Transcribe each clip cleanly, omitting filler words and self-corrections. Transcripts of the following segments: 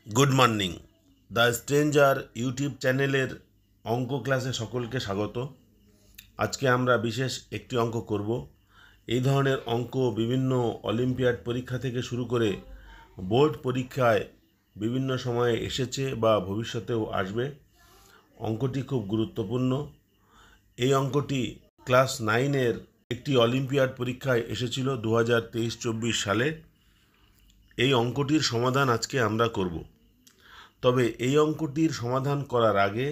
Good morning. The stranger YouTube চ্যানেলের অঙ্ক ক্লাসে সকলকে স্বাগত। আজকে আমরা বিশেষ একটি অঙ্ক করব। এই ধরনের অঙ্ক বিভিন্ন অলিম্পিয়াড পরীক্ষা থেকে শুরু করে বোর্ড পরীক্ষায় বিভিন্ন সময়ে এসেছে বা ভবিষ্যতেও আসবে। অঙ্কটি খুব গুরুত্বপূর্ণ। এই অঙ্কটি ক্লাস 9-এর একটি অলিম্পিয়াড পরীক্ষায় এসেছিল 2023-24 সালে। এই অঙ্কটির সমাধান আজকে আমরা করব। তবে এই অঙ্কটির সমাধান করার আগে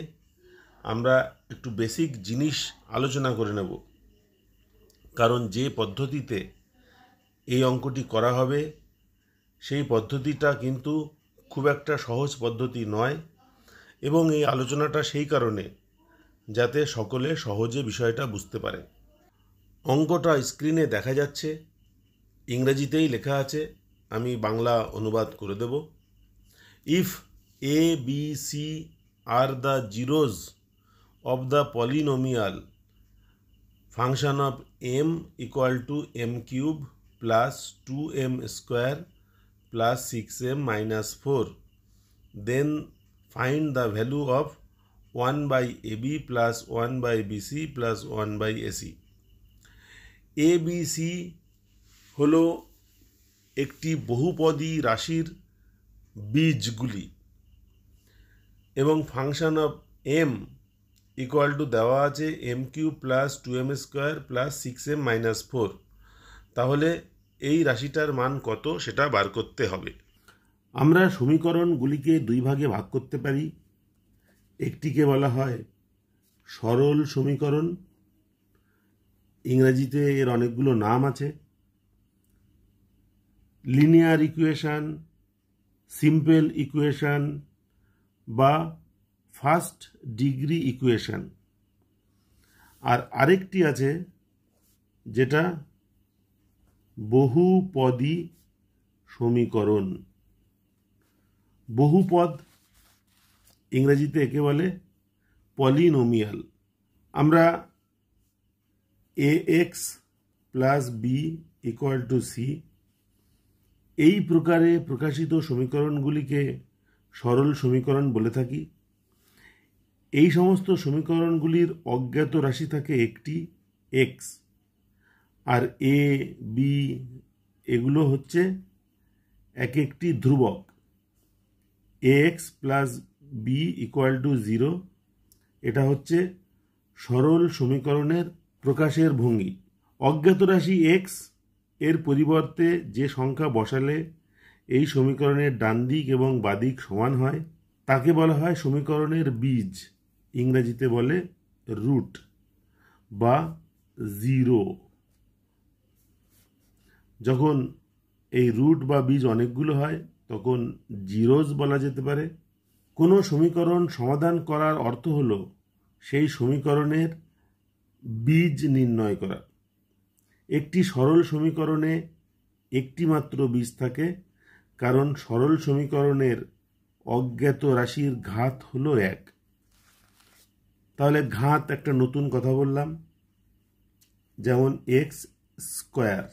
আমরা একটু বেসিক জিনিস আলোচনা করে নেব, কারণ যে পদ্ধতিতে এই অঙ্কটি করা হবে সেই পদ্ধতিটা কিন্তু খুব একটা সহজ পদ্ধতি নয়, এবং এই আলোচনাটা সেই কারণে যাতে সকলে সহজে বিষয়টা বুঝতে পারে। অঙ্কটা স্ক্রিনে দেখা যাচ্ছে, ইংরেজিতেই লেখা আছে, আমি বাংলা অনুবাদ করে দেব। If A, B, C are the zeros of the polynomial function of m equal to m cube plus 2m square plus 6m minus 4, then find the value of 1 by AB plus 1 by BC plus 1 by AC. ABC হলো একটি বহুপদী রাশির বীজগুলি, এবং function of M equal to দেওয়া আছে M cube plus 2m square plus 6m minus 4। তাহলে এই রাশিটার মান কত সেটা বার করতে হবে। আমরা সমীকরণগুলিকে দুই ভাগে ভাগ করতে পারি। একটিকে বলা হয় সরল সমীকরণ, ইংরেজিতে এর অনেকগুলো নাম আছে। লিনিয়ার ইকুয়েশন, সিম্পল ইকুয়েশন বা ফার্স্ট ডিগ্রি ইকুয়েশন। আর আরেকটি আছে যেটা বহুপদী সমীকরণ। বহুপদ ইংরেজিতে একে বলে পলিনোমিয়াল। আমরা ax plus B equal to C এই প্রকারে প্রকাশিত সমীকরণগুলিকে সরল সমীকরণ বলে থাকি। এই সমস্ত সমীকরণগুলির অজ্ঞাত রাশি থাকে একটি x, আর a, b এগুলো হচ্ছে এক একটি ধ্রুবক। ax plus B equal to 0, এটা হচ্ছে সরল সমীকরণের প্রকাশের ভঙ্গি। অজ্ঞাত রাশি x এর পরিবর্তে যে সংখ্যা বসালে এই সমীকরণের ডান দিক এবং বাদিক সমান হয় তাকে বলা হয় সমীকরণের বীজ, ইংরেজিতে বলে রুট বা জিরো। যখন এই রুট বা বীজ অনেকগুলো হয় তখন জিরোজ বলা যেতে পারে। কোনো সমীকরণ সমাধান করার অর্থ হলো সেই সমীকরণের বীজ নির্ণয় করা। একটি সরল সমীকরণে একটি মাত্র বীজ থাকে, কারণ সরল সমীকরণের অজ্ঞাত রাশির ঘাত হলো 1। তাহলে ঘাত একটা নতুন কথা বললাম, যেমন এক্স স্কোয়ার।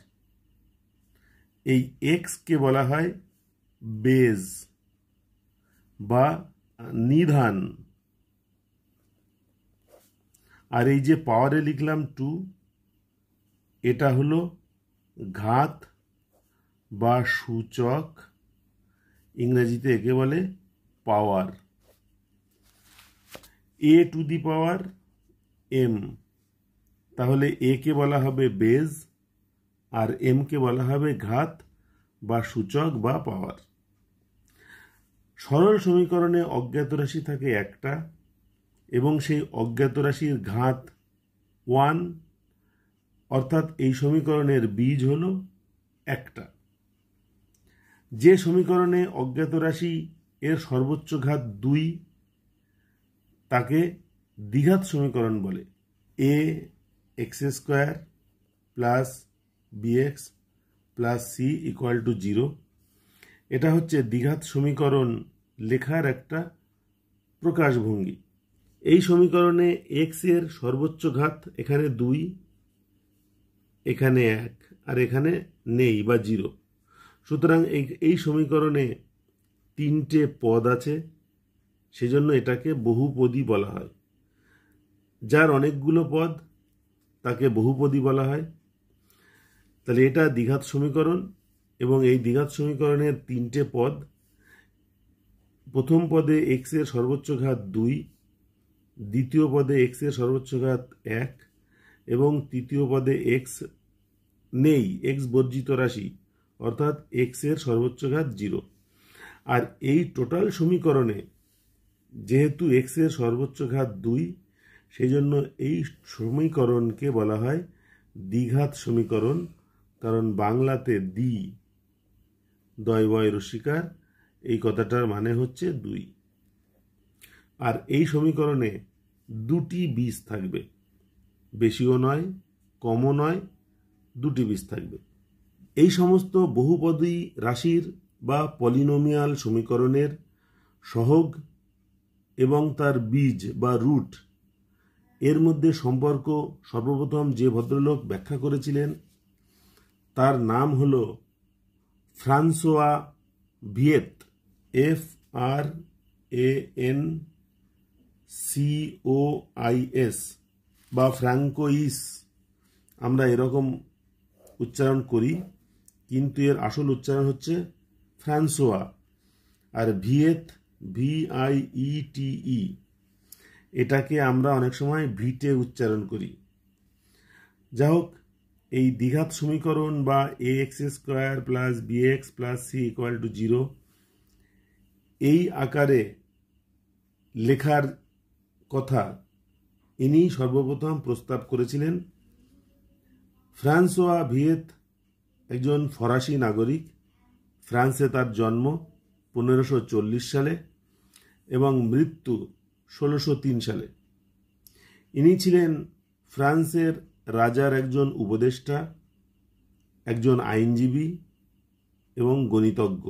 এই এক্সকে বলা হয় বেজ বা নিধান। আর এই যে পাওয়ারে লিখলাম 2, এটা হলো ঘাত বা সূচক, ইংরেজিতে একে বলে পাওয়ার। a to the power m, তাহলে a কে বলা হবে বেজ আর m কে বলা হবে ঘাত বা সূচক বা পাওয়ার। সরল সমীকরণে অজ্ঞাত রাশি থাকে একটা, এবং সেই অজ্ঞাত রাশির ঘাত 1, অর্থাৎ এই সমীকরণের বীজ হলো একটা। যে সমীকরণে অজ্ঞাত রাশি এর সর্বোচ্চ ঘাত 2 তাকে দ্বিঘাত সমীকরণ বলে। a X square plus BX plus C equal to 0, এটা হচ্ছে দ্বিঘাত সমীকরণ লেখার একটা প্রকাশভঙ্গি। এই সমীকরণে x এর সর্বোচ্চ ঘাত এখানে 2, এখানে 1, আর এখানে নেই বা 0। সুতরাং এই সমীকরণে তিনটে পদ আছে, সেজন্য এটাকে বহুপদী বলা হয়। যার অনেকগুলো পদ তাকে বহুপদী বলা হয়। তাহলে এটা দ্বিঘাত সমীকরণ, এবং এই দ্বিঘাত সমীকরণের তিনটে পদ। প্রথম পদে x এর সর্বোচ্চ ঘাত 2, দ্বিতীয় পদে x এর সর্বোচ্চ ঘাত 1, এবং তৃতীয় পদে x নেই, x বর্জিত রাশি, অর্থাৎ x এর সর্বোচ্চ ঘাত 0। আর এই টোটাল সমীকরণে যেহেতু x এর সর্বোচ্চ ঘাত 2, সেই জন্য এই সমীকরণকে বলা হয় দ্বিঘাত সমীকরণ, কারণ বাংলাতে দ্বি দয় বয় রস্যিকার, এই কথাটার মানে হচ্ছে 2। আর এই সমীকরণে দুটি বীজ থাকবে, বেশিও নয় কমও নয়, দুটি বীজ থাকবে। এই সমস্ত বহুপদী রাশির বা পলিনোমিয়াল সমীকরণের সহগ এবং তার বীজ বা রুট এর মধ্যে সম্পর্ক সর্বপ্রথম যে ভদ্রলোক ব্যাখ্যা করেছিলেন তার নাম হল ফ্রান্সোয়া ভিয়েত, FRANCOIS বা ফ্রাঙ্কোইস, আমরা এরকম উচ্চারণ করি, কিন্তু এর আসল উচ্চারণ হচ্ছে ফ্রান্সোয়া। আর ভিয়েত, VIETE, এটাকে আমরা অনেক সময় ভিটে উচ্চারণ করি। যা হোক, এই দ্বিঘাত সমীকরণ বা ax² + bx + c = 0 এই আকারে লেখার কথা ইনি সর্বপ্রথম প্রস্তাব করেছিলেন। ফ্রান্সোয়া ভিয়েত একজন ফরাসি নাগরিক। ফ্রান্সে তার জন্ম 1540 সালে এবং মৃত্যু 1603 সালে। ইনি ছিলেন ফ্রান্সের রাজার একজন উপদেষ্টা, একজন আইনজীবী এবং গণিতজ্ঞ।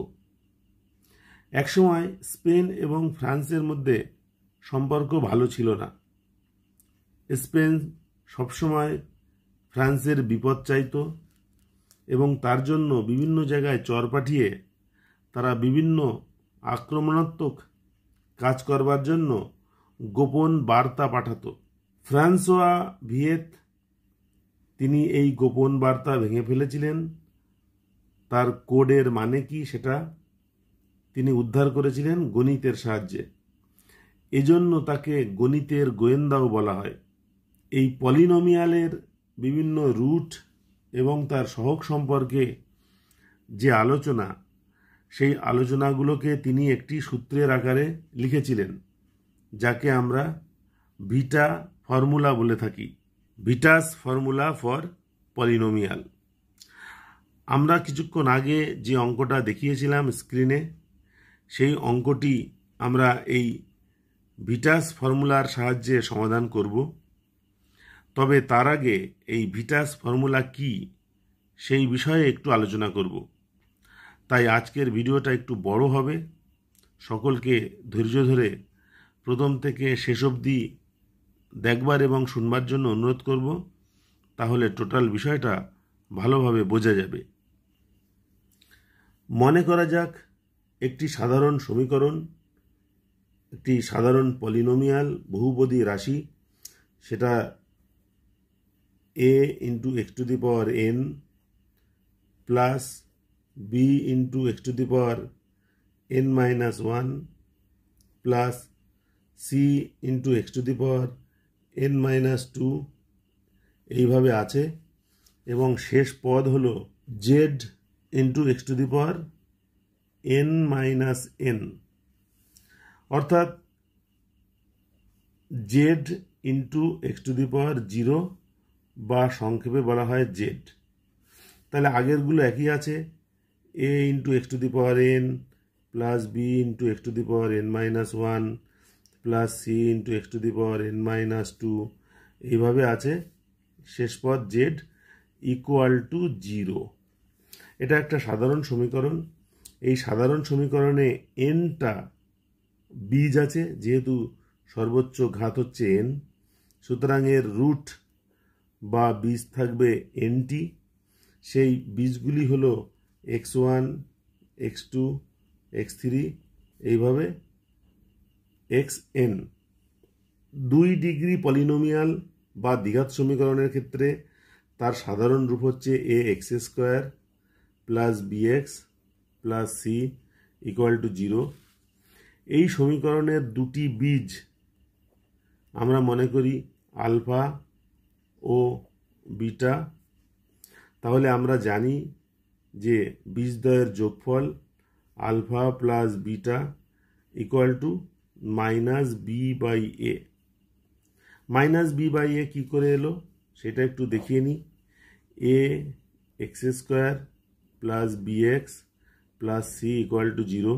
একসময় স্পেন এবং ফ্রান্সের মধ্যে সম্পর্ক ভালো ছিল না। স্পেন সবসময় ফ্রান্সের বিপদ চাইত এবং তার জন্য বিভিন্ন জায়গায় চর পাঠিয়ে তারা বিভিন্ন আক্রমণাত্মক কাজ করবার জন্য গোপন বার্তা পাঠাতো। ফ্রান্সোয়া ভিয়েত তিনি এই গোপন বার্তা ভেঙে ফেলেছিলেন। তার কোডের মানে কি সেটা তিনি উদ্ধার করেছিলেন গণিতের সাহায্যে। এজন্য তাকে গণিতের গোয়েন্দাও বলা হয়। এই পলিনোমিয়ালের বিভিন্ন রুট এবং তার সহগ সম্পর্কে যে আলোচনা, সেই আলোচনাগুলোকে তিনি একটি সূত্রের আকারে লিখেছিলেন, যাকে আমরা ভিটা ফর্মুলা বলে থাকি, ভিটাস ফর্মুলা ফর পলিনোমিয়াল। আমরা কিছুক্ষণ আগে যে অঙ্কটা দেখিয়েছিলাম স্ক্রিনে, সেই অঙ্কটি আমরা এই ভিটাস ফর্মুলার সাহায্যে সমাধান করব। তবে তার আগে এই ভিটাস ফর্মুলা কি সেই বিষয়ে একটু আলোচনা করব। তাই আজকের ভিডিওটা একটু বড় হবে। সকলকে ধৈর্য ধরে প্রথম থেকে শেষ অবধি দেখবার এবং শুনবার জন্য অনুরোধ করব, তাহলে টোটাল বিষয়টা ভালোভাবে বোঝা যাবে। মনে করা যাক একটি সাধারণ সমীকরণ, একটি সাধারণ পলিনোমিয়াল বহুপদী রাশি, সেটা a × x⁴n plus b × x⁴n−1 plus c × x⁴n−2 এইভাবে আছে, এবং শেষ পদ হল z × x⁴n−n, অর্থাৎ z × x⁴0 বা সংক্ষেপে বলা হয় z। তাহলে আগেরগুলো একই আছে, a × x⁴n plus b × x⁴n−1 plus c × x⁴n−2 এইভাবে আছে। শেষ পদ z = 0। এটা একটা সাধারণ সমীকরণ। এই সাধারণ সমীকরণে nটা বীজ আছে, যেহেতু সর্বোচ্চ ঘাত হচ্ছে n, সুতরাং এর রুট বা বীজ থাকবে nটি। সেই বীজগুলি হলো x1, x2, x3 এইভাবে xn। 2 ডিগ্রি পলিনোমিয়াল বা দ্বিঘাত সমীকরণের ক্ষেত্রে তার সাধারণ রূপ হচ্ছে ax² plus bx plus c equal to 0। এই সমীকরণের দুটি বীজ আমরা মনে করি আলফা ও বিটা। তাহলে আমরা জানি যে বীজদ্বয়ের যোগফল alpha plus beta equal to minus B by A. Minus B by A কী করে এলো সেটা একটু দেখিয়ে নিই। A x² plus bx plus c equal to 0।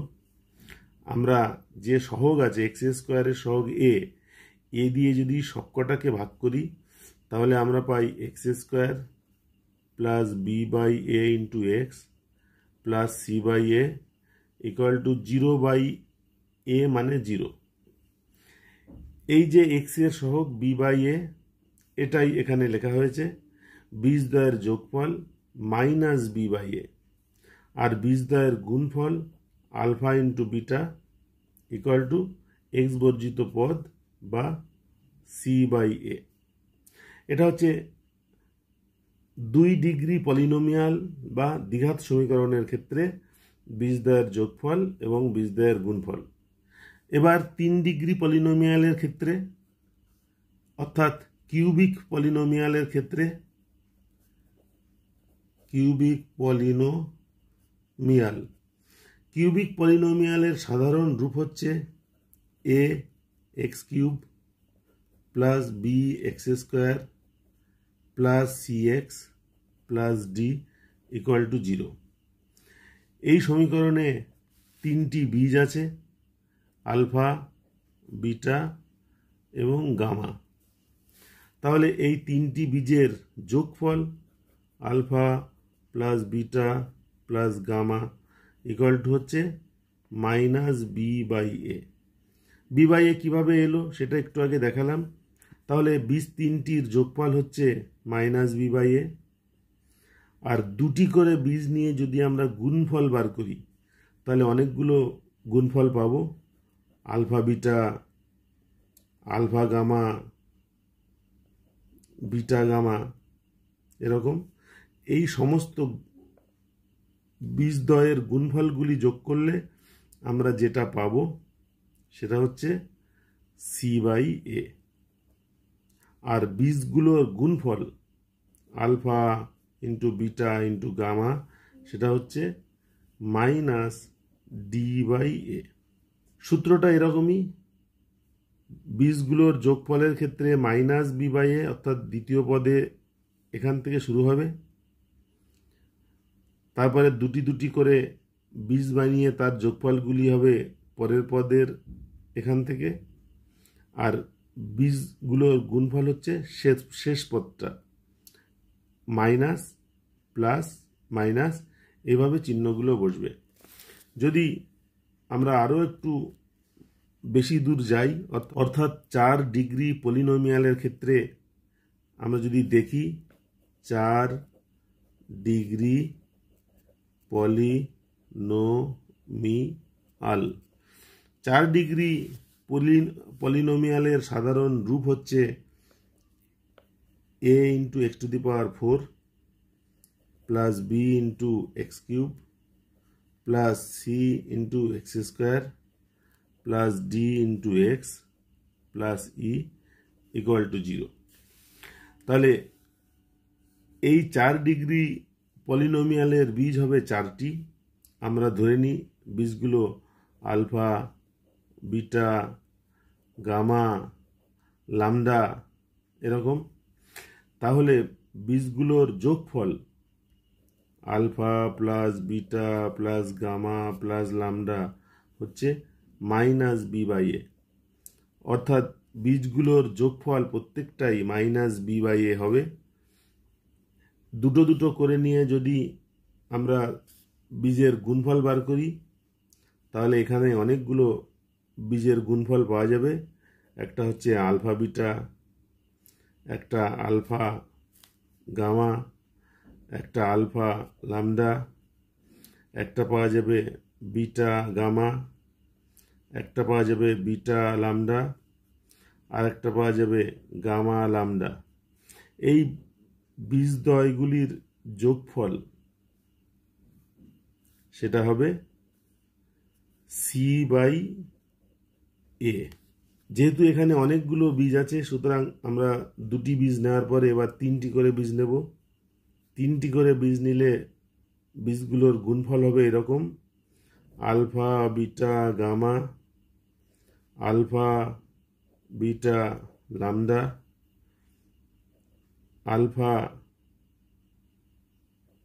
আমরা যে সহগ আছে x² এর সহগ এ দিয়ে যদি সবকটাকে ভাগ করি তাহলে আমরা পাই x² plus B by A into x plus C by A equal to 0 by A মানে 0। এই যে এক্স এর সহগ বি বাই এ এটাই এখানে লেখা হয়েছে বীজদ্বয়ের যোগফল মাইনাস বি বাই এ, আর বীজদ্বয়ের গুণফল alpha into beta equal to x বর্জিত পদ বা সি বাই এ। এটা হচ্ছে 2 ডিগ্রি পলিনোমিয়াল বা দ্বিঘাত সমীকরণের ক্ষেত্রে বীজদ্বয়ের যোগফল এবং বীজদ্বয়ের গুণফল। এবার 3 ডিগ্রি পলিনোমিয়ালের ক্ষেত্রে অর্থাৎ কিউবিক পলিনোমিয়ালের ক্ষেত্রে কিউবিক পলিনোমিয়ালের সাধারণ রূপ হচ্ছে a x³ plus b x² plus cx plus d equal to 0। এই সমীকরণে 3টি বীজ আছে আলফা, বিটা এবং গামা। তাহলে এই 3টি বীজের যোগফল alpha plus beta plus gamma equal to হচ্ছে minus B by A. B by A কীভাবে এলো সেটা একটু আগে দেখালাম। তাহলে বীজ 3টির যোগফল হচ্ছে মাইনাস বি বাই এ, আর 2টি করে বীজ নিয়ে যদি আমরা গুণফল বার করি তাহলে অনেকগুলো গুণফল পাবো, alpha beta, alpha gamma, beta gamma, এরকম এই সমস্ত বীজদ্বয়ের গুণফলগুলি যোগ করলে আমরা যেটা পাবো সেটা হচ্ছে সি বাই এ। আর বীজগুলোর গুণফল alpha into beta into gamma সেটা হচ্ছে মাইনাস ডি বাই এ। সূত্রটা এরকমই, বীজগুলোর যোগফলের ক্ষেত্রে মাইনাস বি বাই এ অর্থাৎ দ্বিতীয় পদে এখান থেকে শুরু হবে, তারপরে দুটি করে বীজ বানিয়ে তার যোগফলগুলি হবে পরের পদের এখান থেকে, আর বীজগুলোর গুণফল হচ্ছে শেষ পদটা মাইনাস প্লাস মাইনাস, এভাবে চিহ্নগুলো বসবে। যদি আমরা আরও একটু বেশি দূর যাই অর্থাৎ 4 ডিগ্রি পলিনোমিয়ালের ক্ষেত্রে আমরা যদি দেখি 4 ডিগ্রি পলিনোমিয়াল। 4 ডিগ্রি পলিনোমিয়ালের সাধারণ রূপ হচ্ছে a into x to the power 4 plus b into x³ plus c into x² plus d into x plus e equal to 0। তাহলে এই 4 ডিগ্রি পলিনোমিয়ালের বীজ হবে 4টি। আমরা ধরে নিই বীজগুলো আলফা, বিটা, গামা, লামডা এরকম। তাহলে বীজগুলোর যোগফল alpha plus beta plus gamma plus lambda হচ্ছে মাইনাস বি বাই এ, অর্থাৎ বীজগুলোর যোগফল প্রত্যেকটাই মাইনাস বি বাই এ হবে। দুটো করে নিয়ে যদি আমরা বীজের গুণফল বার করি তাহলে এখানে অনেকগুলো বীজের গুণফল পাওয়া যাবে। একটা হচ্ছে আলফা বিটা, একটা আলফা গামা, একটা আলফা লামডা, একটা পাওয়া যাবে বিটা গামা, একটা পাওয়া যাবে বিটা ল্যামডা, আর একটা পাওয়া যাবে গামা ল্যামডা। এই বীজদ্বয়গুলির যোগফল সেটা হবে C/A। যেহেতু এখানে অনেকগুলো বীজ আছে, সুতরাং আমরা দুটি বীজ নেওয়ার পরে এবার তিনটি করে বীজ নেব। তিনটি করে বীজ নিলে বীজগুলোর গুণফল হবে এরকম: alpha beta gamma, alpha beta lambda, alpha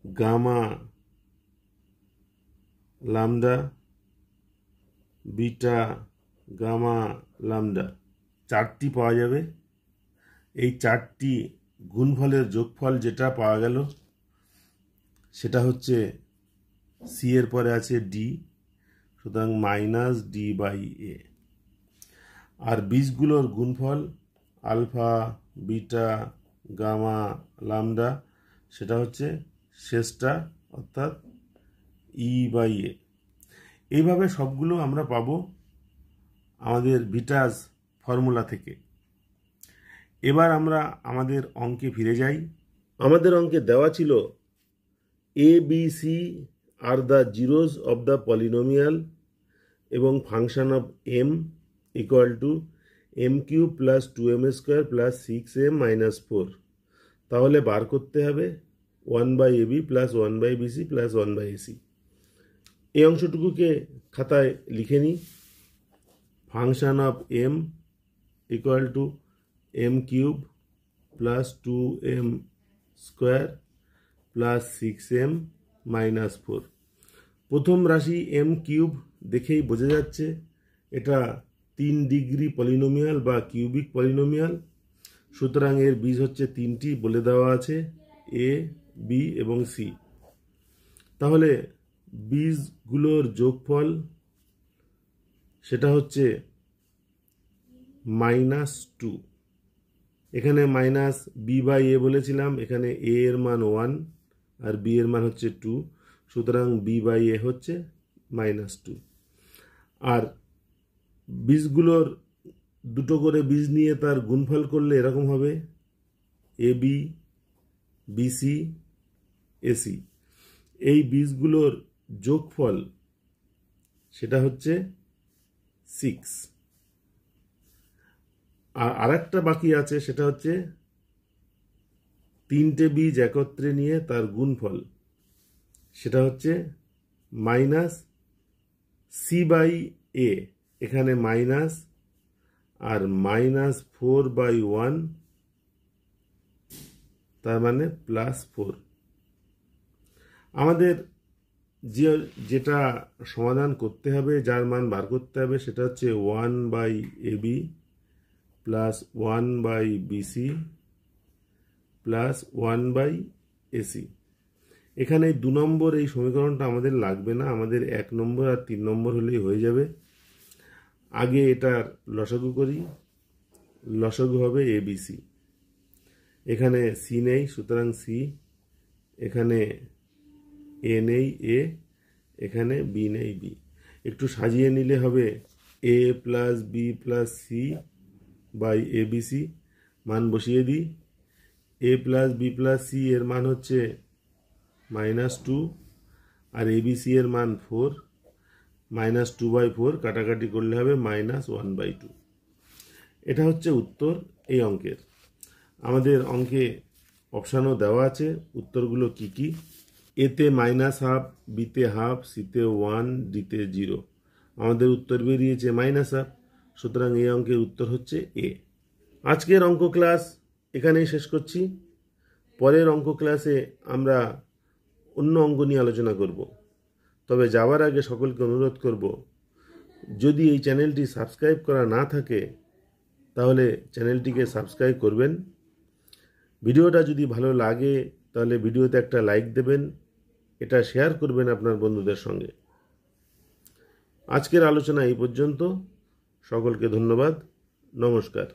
gamma lambda, beta gamma lambda. চারটি পাওয়া যাবে। এই চারটি গুণফলের যোগফল যেটা পাওয়া গেল সেটা হচ্ছে সি এর পরে আছে ডি, সুতরাং -D/A। আর বীজগুলোর গুণফল আলফা বিটা গামা ল্যামডা সেটা হচ্ছে শেষটা, অর্থাৎ E/A। এইভাবে সবগুলো আমরা পাবো আমাদের ভিটাস ফর্মুলা থেকে। এবার আমরা আমাদের অঙ্কে ফিরে যাই। আমাদের অঙ্কে দেওয়া ছিল A, B, C আর the zeros of the polynomial এবং function of m equal to m³ plus 2m² plus 6m - 4। তাহলে বার করতে হবে 1/AB plus 1/BC plus 1/AC। এই অংশটুকুকে খাতায় লিখে নিই। Function of m equal to m³ plus 2m² plus 6m - 4। প্রথম রাশি m³ দেখেই বোঝা যাচ্ছে এটা 3 ডিগ্রি পলিনোমিয়াল বা কিউবিক পলিনোমিয়াল। সুতরাং এর বীজ হচ্ছে তিনটি, বলে দেওয়া আছে A, B এবং C। তাহলে বীজগুলোর যোগফল সেটা হচ্ছে -2। এখানে -B/A বলেছিলাম, এখানে A এর মান 1 আর B এর মান হচ্ছে 2, সুতরাং B/A হচ্ছে -2। আর বীজগুলোর দুটো করে বীজ নিয়ে তার গুণফল করলে এরকম হবে AB BC AC। এই বীজগুলোর যোগফল সেটা হচ্ছে 6। আর আরেকটা বাকি আছে, সেটা হচ্ছে তিনটে বীজ একত্রে নিয়ে তার গুণফল, সেটা হচ্ছে -C/A। এখানে মাইনাস আর -4/1, তার মানে +4। আমাদের যেটা সমাধান করতে হবে, যার মান বার করতে হবে, সেটা হচ্ছে 1/AB plus 1/BC plus 1/AC। এখানে 2 নম্বর এই সমীকরণটা আমাদের লাগবে না, আমাদের 1 নম্বর আর 3 নম্বর হলেই হয়ে যাবে। আগে এটার লসাগু করি। লসাগু হবে ABC। এখানে C নেই, সুতরাং C। এখানে A নেই, A। এখানে B নেই, B। একটু সাজিয়ে নিলে হবে A plus B plus C by ABC। মান বসিয়ে দিই। A plus B plus C এর মান হচ্ছে -2 আর ABC এর মান 4। -2/4 কাটাকাটি করলে হবে -1/2। এটা হচ্ছে উত্তর এই অঙ্কের। আমাদের অঙ্কে অপশানও দেওয়া আছে। উত্তরগুলো কি কি? এতে -½ বিতে ½ সিতে 1 ডিতে 0। আমাদের উত্তর বেরিয়েছে -½ সুতরাং এই অঙ্কের উত্তর হচ্ছে এ। আজকের অঙ্ক ক্লাস এখানেই শেষ করছি। পরের অঙ্ক ক্লাসে আমরা অন্য অঙ্ক নিয়ে আলোচনা করব। তবে যাওয়ার আগে সকলকে অনুরোধ করব, যদি এই চ্যানেলটি সাবস্ক্রাইব করা না থাকে তাহলে চ্যানেলটিকে সাবস্ক্রাইব করবেন। ভিডিওটা যদি ভালো লাগে তাহলে ভিডিওতে একটা লাইক দেবেন, এটা শেয়ার করবেন আপনার বন্ধুদের সঙ্গে। আজকের আলোচনা এই পর্যন্ত। সকলকে ধন্যবাদ। নমস্কার।